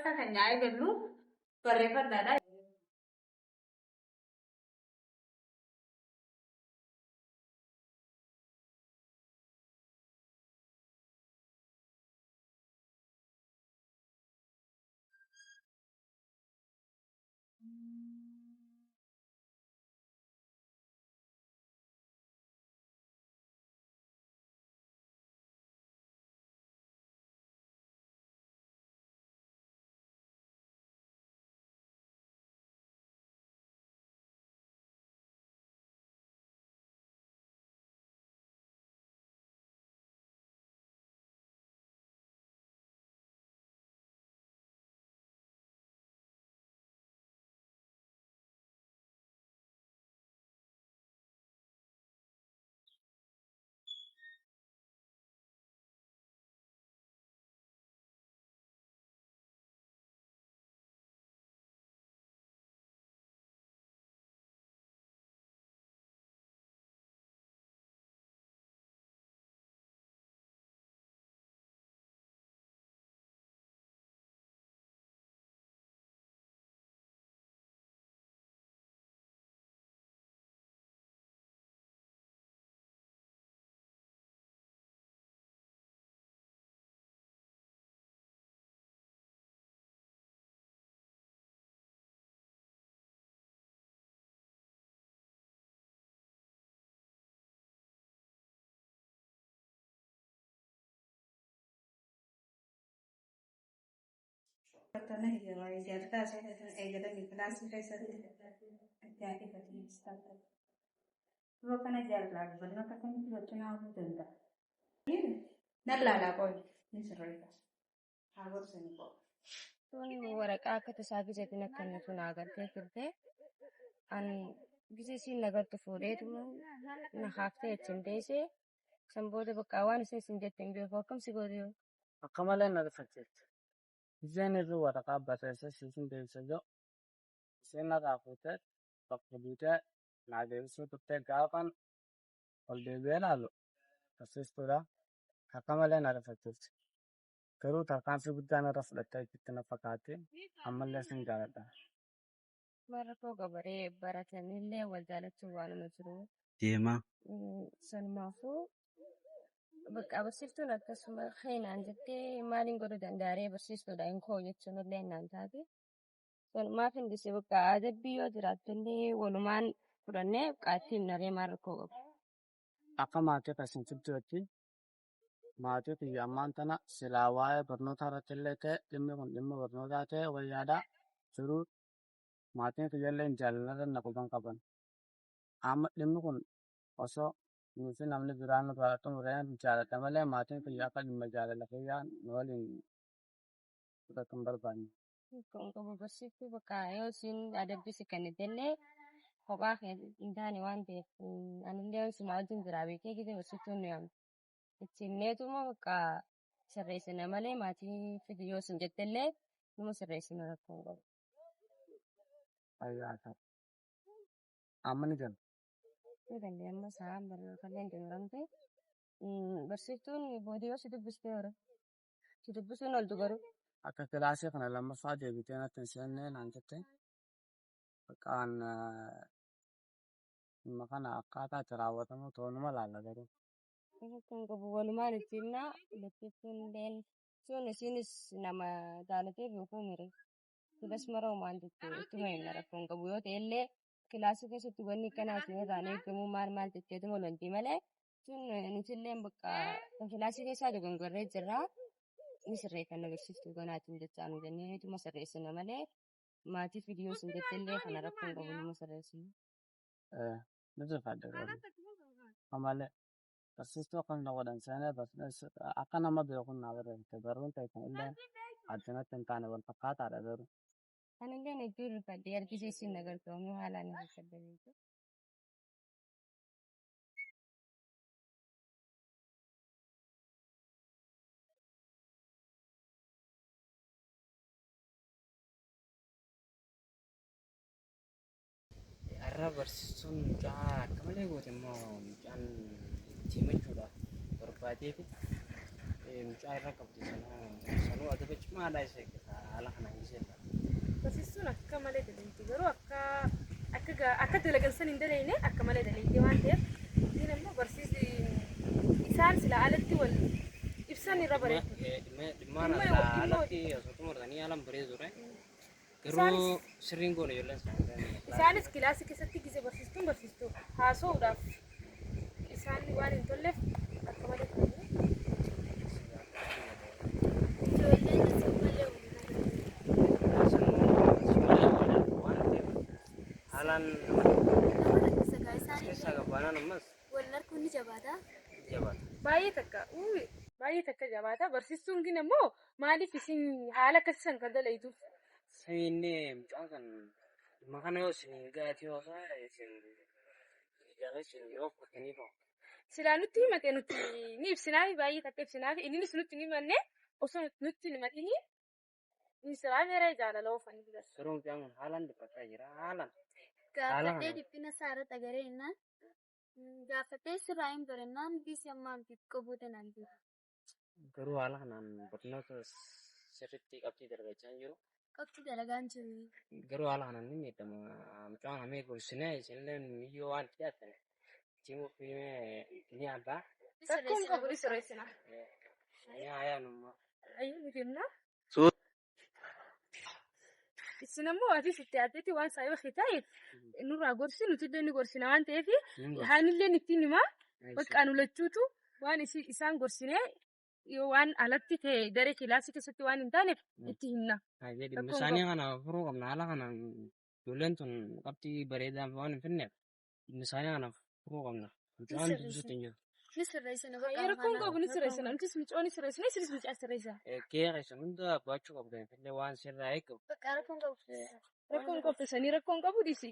akka keenyaa eegallu barreeffadhaadha. Katana hijama ijarta ase eegala class keessatti addaati gatii starta. Yoo kana jaalladhu barna akkamitti wajjin haasa'uu danda'a? Nallaalaa qoodi ni sirreessa. Haa gorsanii qoodi. Tuni waraqaa akka tasaa bijatiin akkanni sun agartee turte an bise siin nagartu fuudheetuma na haaftee ittiin deessee san booda bakka waan isin jetteen beeku akkamsi godhe yoo. Akka malee na rifacheetti. Isheen irra waraqaa barreessa siin deebisa yoo isheen narraa fuutee bakka buutee naa deebisuu turtee gaafan ol deebi'ee ilaalu barsiistuudha. Akka malee na rifacheetti. Garuu tarkaanfii guddaan irra fudhattee itti na fakkaatti ammallee sin jaalladha. Warra koo gabaree baratanillee wal jaalachuun waanuma jiru. Deemaa. Sanumaafuu bakka barsiiftuun akkasuma heenaan jettee maaliin godhuu danda'aree barsiistuudha hin koo jechuun illee naan taate. Sanumaaf hindisee bakka adabbii yoo jiraattellee walumaan fudhannee qaattiin naree maal rakkoo qabu. Akka maatii akkasiin fidduutti maatii kiyya ammaan tana silaa waa'ee barnoota irratti illee ta'e dhimmi kun dhimma barnootaa ta'e wayyaadhaa jiruu maatiin kiyyallee jaalala na quban qaban. Amma dhimmi kun osoo nuti namni biraan irraa xumureen jaaladha malee maatiin kiyya akka dhimma jaalala kiyyaa nu waliin fudhatu hin barbaanne. Kun qabu barsiiftuu bakka yoo isin adabbisi kennitellee kophaa hin taane waan ta'eef anillee suma wajjin jira beekee gite barsiiftuun nu yaamte. Ittiinneetuma bakka sirreessina malee maatii fidi yoo isin jettellee numa sirreessina rakkoo qabu. Ayyaata. Amma ni jala. Ni dandee amma sa'aan kanneen deemramte barsiiftuun boodii yoo si dubbistee hore si dubbisuun oltu garuu. Akka kilaasii kana lammaffaa deebitee natti hin seennee naan jettee bakkaan dhimma kana akkaataa itti raawwatamu toonuma laalla garuu. Kan qabu walumaan ittiin barsiiftuun illee sun isinis nama jaalatee beekuu mire. Silas mara uumaan jettee ittuma hin rakkoon qabu yoo ta'e illee kilaasii keessatti wanni akkanaa isin irraan eegamu maal jetteetu walwanti malee sun nuti illee bakka kilaasii keessaa dogongorree jirra. Ni sirreeffanna barsiiftuu kanaatiin jechaa nu jennee ituma sirreessina malee maatii fidiyoo isin jettellee kana rakkoon qabu numa sirreessina. Ni sirfaadha garuu. Amalee barsiistuu akka hin godhan seenee akka nama beekuun naa barreeffate baruun ta'e kan illee addunatti hin taane wal fakkaataadha garuu. Anillee hedduu rifadhee argisiisin nagartoomu haalaan ni rifadhe beeku. Har'a barsiistuun mucaa akka malee goote immoo mucaan tiimachuudha barbaadeefi mucaa irra qabdi sanuu adaba cimaadhaa isa eeggata haala kanaan Egaa akka dalagan san hin dalayne akka malee dalaydee waan ta'eef ittiin immoo barsiisni isaan sila alatti wal ibsan irra bareedu. Dhimma alatti osoo xumurtanii alan bareedu ture. Garuu sirriin goone ijoolleen Isaanis kilaasii keessatti gisee barsiistuun barsiistuu haasa'uudhaaf isaan waan hin tolleef akka malee haalaan keessa gabaanaan ammas jabaata. baay'ee takka jabaata. Barsiistuun kun immoo maaliif isin haala akkasiisan kan dalaytu? Sabiinni mucaan kan dhimma kana yoo isin gaatii yoo ta'e isin jabeessin yoo uffatanii ta'u. Silaa nutti himate nuti ni ibsinaafi baay'ee takka ibsinaafi innis nutti ni himanne osoo nutti hin himatini siraa meeree jaalala oofanii jiran. Garuu mucaan kun haalaan dhiphataa jira haalaan. Gaafadhee dhiphina isaa irra dhagaree jennaan gaafadhee sirraa hin barannaan biisi ammaan xiqqoo booda naan jiru. Garuu haala kanaan barnoota sirriitti qabxii dargachaa hin jiru. Qabxii dalagaan jiru. Garuu haala kanaan ni miidhama. Mucaan hamee gorsinee isinillee yoo waan itti dhiyaatan cimuuf ni addaa. Rakkoon qabu ni sirreessina. Ni hayaanummaa. Ayyuu ni deemna. Isin ammoo atis itti aaddeetti waan saa yoo ta'e nurraa gorsi nuti illee ni gorsina waan ta'eef haanillee ittiin himaa bakka nulachuutu waan isaan gorsinee yoo waan alatti ta'e daree kilaasii keessatti waan hin taaneef itti himna. Isaanii kana furuu qabna haala kanaan ijoolleen tun qabxii bareedaa waan hin finneef isaanii kana furuu qabna. Mucaan dubbisuutti hin jiru. Ni sirreessina. Rakkoon qabu ni sirreessina. Nutis mucoo ni sirreessina. Isinis mucaa sirreessa. Keessa hunda baachuu qabdan fillee waan sirraa eegamu. Bakka rakkoon qabu. Rakkoon qoftisanii rakkoon qabu dhiisi.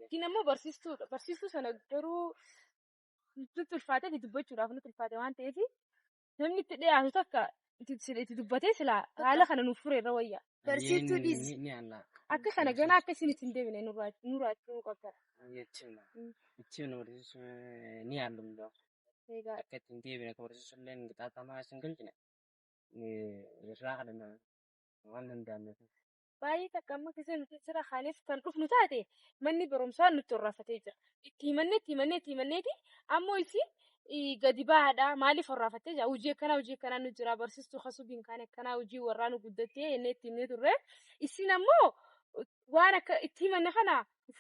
Isin ammoo barsiistuudha. Barsiistuu sana garuu nutti ulfaatee itti dubbachuudhaaf nutti ulfaate waan ta'eef namni itti dhiyaatu takka itti dubbatee silaa haala kana nuuf fure irra wayya. Barsiistuu dhiisi. Akka kana ganaa akka isin ittiin deebine nurraachuu qabda. Ittiin barsiisuu ni yaallumdaa. Akka ittiin deebine akka barsiisuu illee qixaatamaa isin galchine irraa kadhannaa waan danda'amneef. Baay'ee takka amma keessa nuti sira kaaneef kan dhufnu taate manni barumsaa nutti horraafatee jira. Itti himanneeti ammoo isi gadi bahaadha maaliif horraafattee jira hojii akkanaa nu jira barsiistuu kasubiin kaan akkanaa hojii warraa nu guddattee inni itti himnee turre isin ammoo waan akka itti himanne kana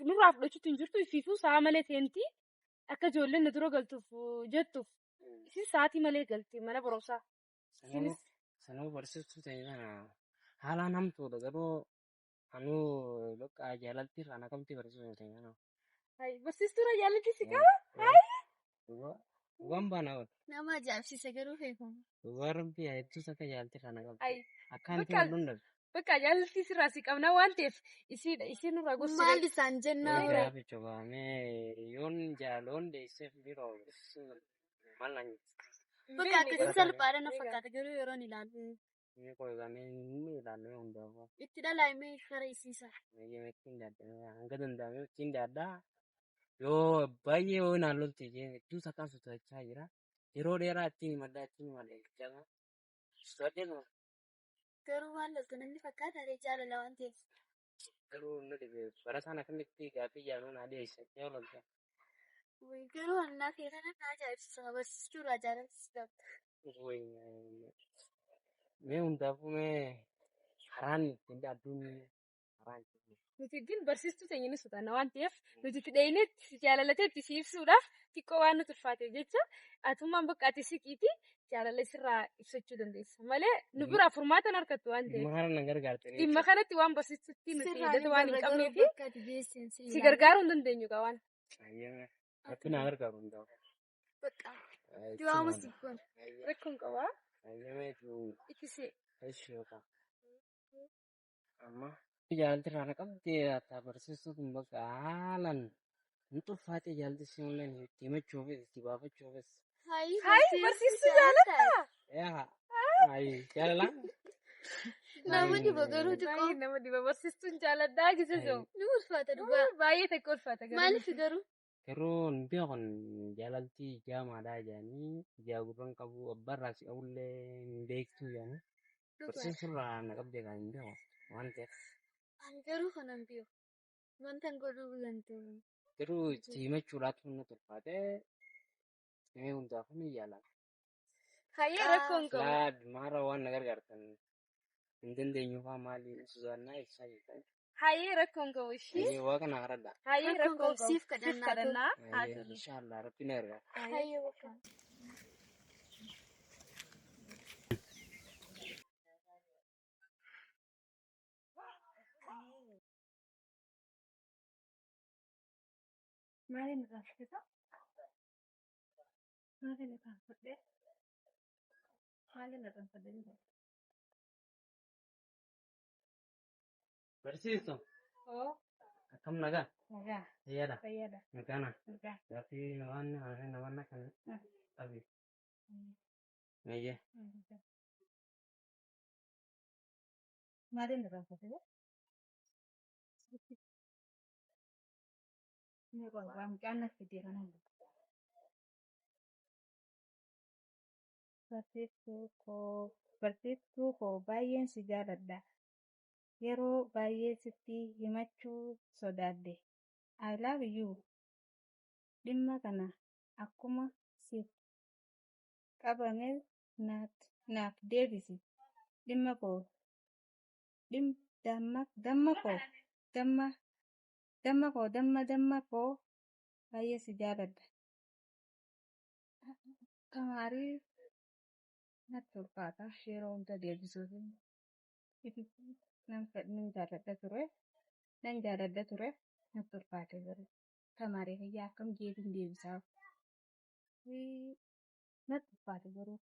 nurraa fudhachuutti hin jirtu ifiifuu sa'a malee teenti akka ijoolleen na dura galtuuf jettuuf isin sa'aatii malee galti mana barumsaa. Sanuu barsiistuu ta'e kana haalaan hamtuudha garuu anuu bakka jaalalti irraa na qabxii barsiisuu ta'e kana. Barsiistuudha jaalalti si qaba? Waan baana oolu. Nama ajaa'ibsiisa garuu beekamu. Warri hedduus akka jaalalti irraa na qabxii. Akkaan ta'uu hundatu. Bakka jaalalti sirraa si qabna waan ta'eef isin nurraa gorsite. Maal isaan jennaa? Gaafa cobaamee yoon jaaloon deesseef biroo maal naan bakka akkasii salphaadha na fakkaata garuu yeroon ilaalu. Ini qoygamee inni ilaalee hundaafuu. Itti dhalaa'imee kara isiisa. Ittiin daaddaa hanga danda'ame ittiin daaddaa yoo baay'ee yoo naannootti hedduu sakkaan socho'achaa jira. Yeroo dheeraa ittiin maddaa ittiin malee jala. Socho'atee garuu waan loltu namni fakkaata jaalala waan ta'eef. Garuu inni dhibee barataan akkamitti gaaffii jaaluun adii eessatti yoo lolta. Garuu annaa keessatti na ajaa'ibsiisa barsiistuurraa jaalalsiisa. Mee hundaafuu mee karaan ittiin daadduun karaan nuti din barsiistuu teenya ni sodaanna waan ta'eef nuti itti dhayinee jaalalateetti si ibsuudhaaf xiqqoo waan nuti ulfaateef jecha atummaan bakka ati siqiiti jaalala isirraa ibsachuu dandeessa malee nu biraa furmaatan harkattu waan ta'eef. Dhimma kana na gargaarte. Dhimma kanatti waan barsiistutti nuti hidhatu waan hin qabneef si gargaaruu hin dandeenyu gaa waan. Akka na gargaaru hundaa'u. Bakka diwaamus kun rakkoon qabaa. Ittisi. Eessi yookaan. Amma jaalalti irraa na qabdee ata barsiistuu kun bakka haalaan nu ulfaatee jaalalti si mul'an itti himachuufis itti baafachuufis. Hayi barsiistuu jaalataa. Hayi jaalala. Nama diba garuu xiqqoo. Nama diba barsiistuun jaaladhaa gisa jiru. Ni ulfaata dhugaa. Baay'ee takka ulfaata garuu. Maaliif garuu? Yeroo hin beekon jaalalti jaamaadhaa jedhanii jaagurran qabu abbaarraa si qabullee hin beektu jedhanii barsiisurraa na qabdee kan hin beeku waan ta'eef. Ani garuu kanan beeku. Wanta godhuu bilantu. Garuu itti himachuudhaatu natti ulfaate himee hundaafuu ni yaalama. Hayyee rakkoon qabu. Silaa maara waan na gargaartan hin dandeenyuufaa maali Suzaannaa ibsaa jettan. Hayyee rakkoon qabu ishii. Hayyee waaqa na haradha. Hayyee Rakkoon rakkoon qabu siif qabu. kadhannaa. Hayyee inshaallah rabbi na gargaara. Hayyee bakka. Maaliin irraa fudhata? Maaliin irraa fudhee? Maaliin irraa fudhee? Barsiistu Oo, akkam nagaa nagaa, fayyaadha fayyada, nagaana nagaa. gaaffii namoonni kan dhabi meeyyee Maaliin irraa fudhate? Inni qorqoraa mucaan as fidee kan haala. Barsiiftuu koo baay'een si jaaladha. Yeroo baay'ee sitti himachuu sodaadhe. I love you. Dhimma kana akkuma siif qabame naaf deebisi. Dhimma koo damma koo baay'ee si jaaladha. Tamaarii natti ulfaata yeroo hunda deebisuuf. Nan jaaladha ture natti ulfaate garuu tamaarii fayyaa akkam jeetiin deebisaaf. Natti ulfaate garuu.